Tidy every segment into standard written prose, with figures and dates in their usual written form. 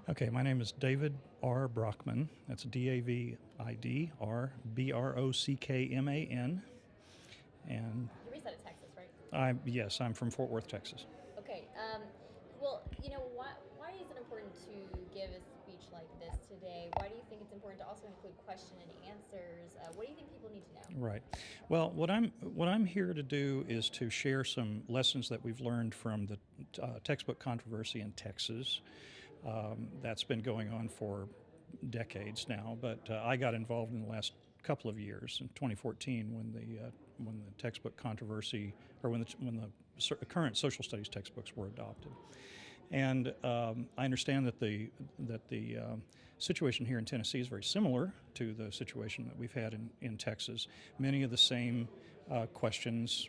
Okay, my name is David R. Brockman. That's DAVID-R-B-R-O-C-K-M-A-N. And You're based out of Texas, right? yes, I'm from Fort Worth, Texas. Okay. Well, why is it important to give a speech like this today? Why do you think it's important to also include question and answers? What do you think people need to know? Right. Well, what I'm here to do is to share some lessons that we've learned from the textbook controversy in Texas. That's been going on for decades now, but I got involved in the last couple of years in 2014 when the textbook controversy, or when the current social studies textbooks were adopted. And I understand that the situation here in Tennessee is very similar to the situation that we've had in Texas. Many of the same questions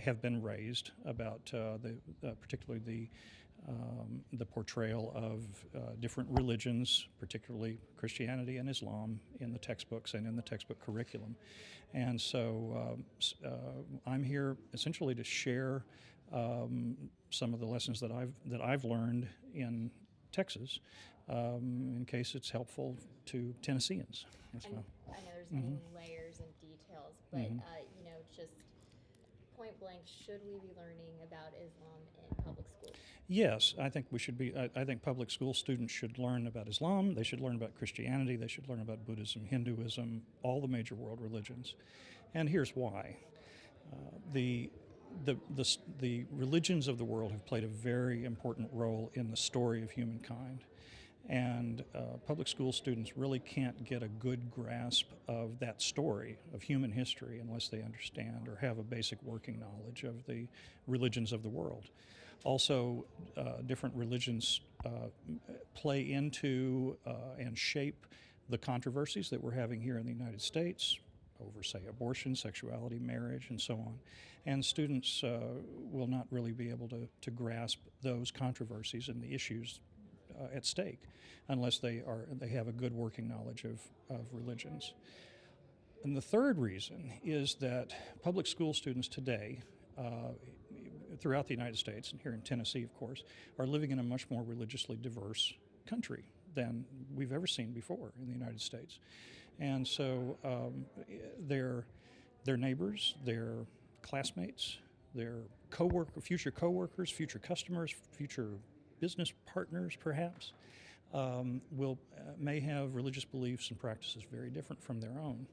have been raised about particularly the portrayal of different religions, particularly Christianity and Islam, in the textbooks and in the textbook curriculum. And so I'm here essentially to share some of the lessons that I've learned in Texas, in case it's helpful to Tennesseans. And I know there's Mm-hmm. many layers and details, but Mm-hmm. just point blank, should we be learning about Islam in public schools? Yes, I think we should be. I think public school students should learn about Islam. They should learn about Christianity. They should learn about Buddhism, Hinduism, all the major world religions. And here's why. The the religions of the world have played a very important role in the story of humankind. And public school students really can't get a good grasp of that story of human history unless they understand or have a basic working knowledge of the religions of the world. Also, different religions play into and shape the controversies that we're having here in the United States over, say, abortion, sexuality, marriage, and so on. And students will not really be able to grasp those controversies and the issues at stake unless they have a good working knowledge of religions. And the third reason is that public school students today, throughout the United States and here in Tennessee, of course, are living in a much more religiously diverse country than we've ever seen before in the United States. And so their neighbors, their classmates, their future coworkers, future customers, future business partners, perhaps, may have religious beliefs and practices very different from their own.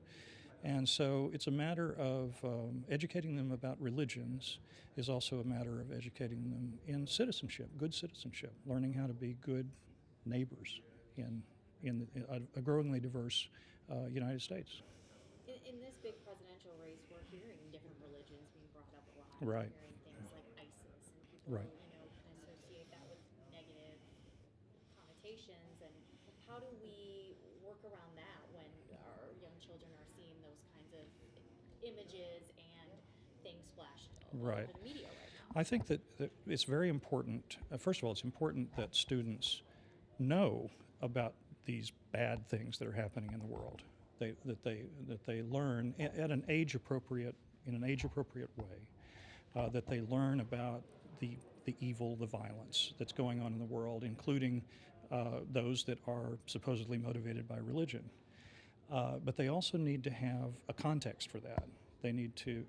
And so it's a matter of educating them about religions is also a matter of educating them in citizenship, good citizenship, learning how to be good neighbors in a growingly diverse United States. In this big presidential race, we're hearing different religions being brought up a lot. Right. We're hearing things like ISIS, and people, Right. can associate that with negative connotations. And how do we work around that when our young children are seeing those kinds of images and things flashed all Right. over the media right now? I think that it's very important. First of all, it's important that students know about these bad things that are happening in the world. That they learn at an age appropriate way. That they learn about the evil, the violence that's going on in the world, including those that are supposedly motivated by religion. But they also need to have a context for that. They need to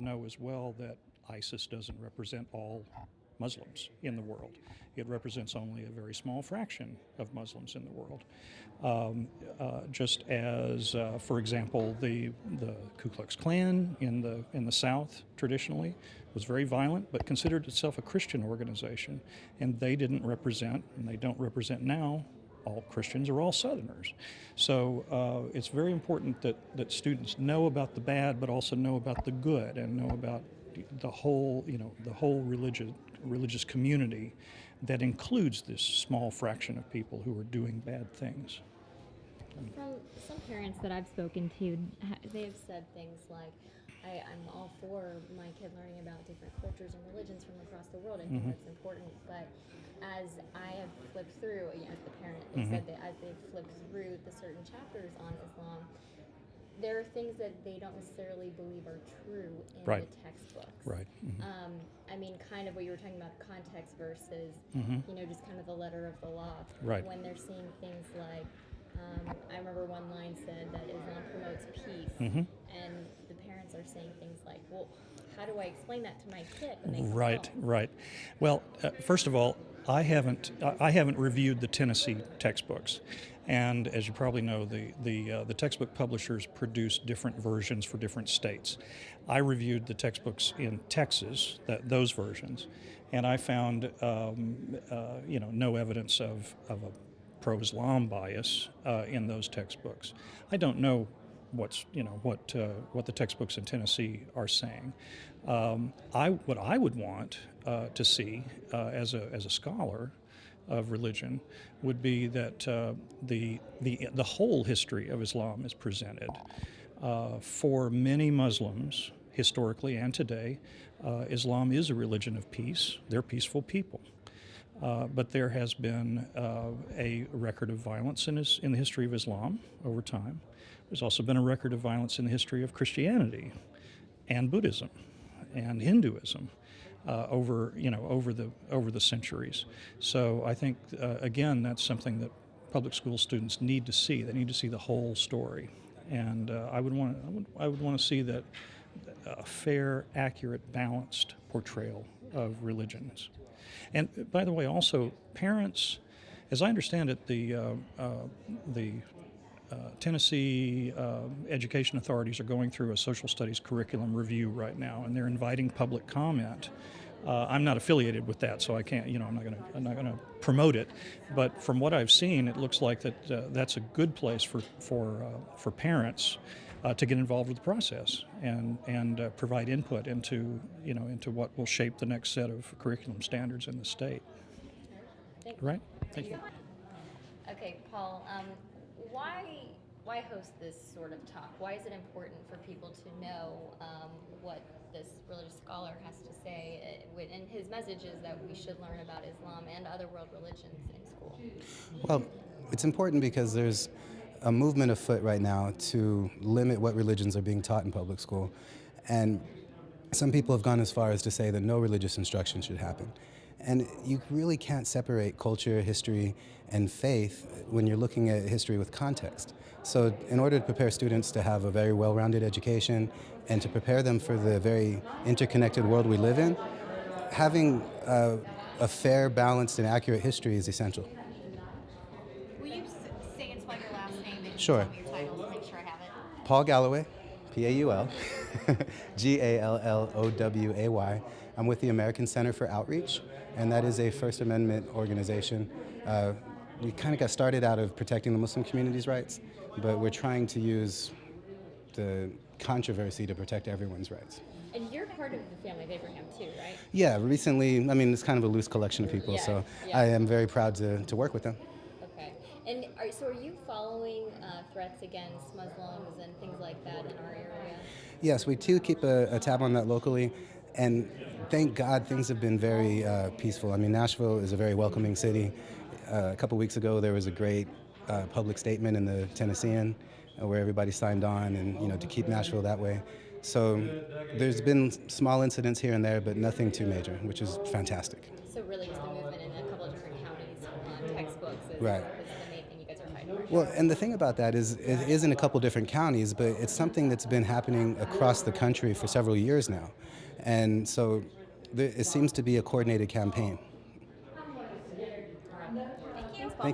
know as well that ISIS doesn't represent all Muslims in the world. It represents only a very small fraction of Muslims in the world. Just as, for example, the Ku Klux Klan in the South traditionally was very violent, but considered itself a Christian organization, and they didn't represent, and they don't represent now, all Christians or all Southerners. So it's very important that students know about the bad, but also know about the good, and know about the whole religious community that includes this small fraction of people who are doing bad things. From some parents that I've spoken to, they have said things like, I'm all for my kid learning about different cultures and religions from across the world. I think that's important. But as I have flipped through, as the parent, they said that as they've flipped through the certain chapters on Islam, there are things that they don't necessarily believe are true in Right. the textbooks. Right. I mean, kind of what you were talking about, context versus, just kind of the letter of the law. Right. When they're seeing things like, I remember one line said that Islam promotes peace, and the parents are saying things like, well, how do I explain that to my kid when they come Right, home? right. Well, first of all, I haven't reviewed the Tennessee textbooks, and as you probably know, the textbook publishers produce different versions for different states. I reviewed the textbooks in Texas, those versions, and I found no evidence of a pro-Islam bias in those textbooks. I don't know what the textbooks in Tennessee are saying. What I would want to see as a scholar of religion would be that the whole history of Islam is presented. For many Muslims, historically and today, Islam is a religion of peace. They're peaceful people. But there has been a record of violence in the history of Islam over time. There's also been a record of violence in the history of Christianity and Buddhism and Hinduism over the centuries. So I think again that's something that public school students need to see. They need to see the whole story, and I would want to see that a fair, accurate, balanced portrayal of religions. And by the way, also parents, as I understand it, the Tennessee education authorities are going through a social studies curriculum review right now, and they're inviting public comment. I'm not affiliated with that, so I can't. I'm not going to promote it. But from what I've seen, it looks like that's a good place for parents to get involved with the process and provide input into what will shape the next set of curriculum standards in the state. Thanks. Right? Thank you. Okay, Paul, why host this sort of talk? Why is it important for people to know what this religious scholar has to say? And his message is that we should learn about Islam and other world religions in school. Well, it's important because there's a movement afoot right now to limit what religions are being taught in public school. And some people have gone as far as to say that no religious instruction should happen. And you really can't separate culture, history, and faith when you're looking at history with context. So in order to prepare students to have a very well-rounded education and to prepare them for the very interconnected world we live in, having a fair, balanced, and accurate history is essential. Will you say and spell your last name and Sure. tell me your title to make sure I have it? Paul Galloway, Paul, Galloway. I'm with the American Center for Outreach, and that is a First Amendment organization. We kind of got started out of protecting the Muslim community's rights, but we're trying to use the controversy to protect everyone's rights. And you're part of the family of Abraham too, right? Yeah, recently, it's kind of a loose collection of people, so Yeah. I am very proud to work with them. Okay. And are you following threats against Muslims and things like that in our area? Yes, we too keep a tab on that locally, and thank God things have been very peaceful. Nashville is a very welcoming city. A couple weeks ago, there was a great public statement in the Tennessean where everybody signed on, and to keep Nashville that way. So there's been small incidents here and there, but nothing too major, which is fantastic. So really just the movement in a couple of different counties on textbooks is Right. the main thing you guys are fighting for. Well, and the thing about that is it is in a couple different counties, but it's something that's been happening across the country for several years now. And so it seems to be a coordinated campaign.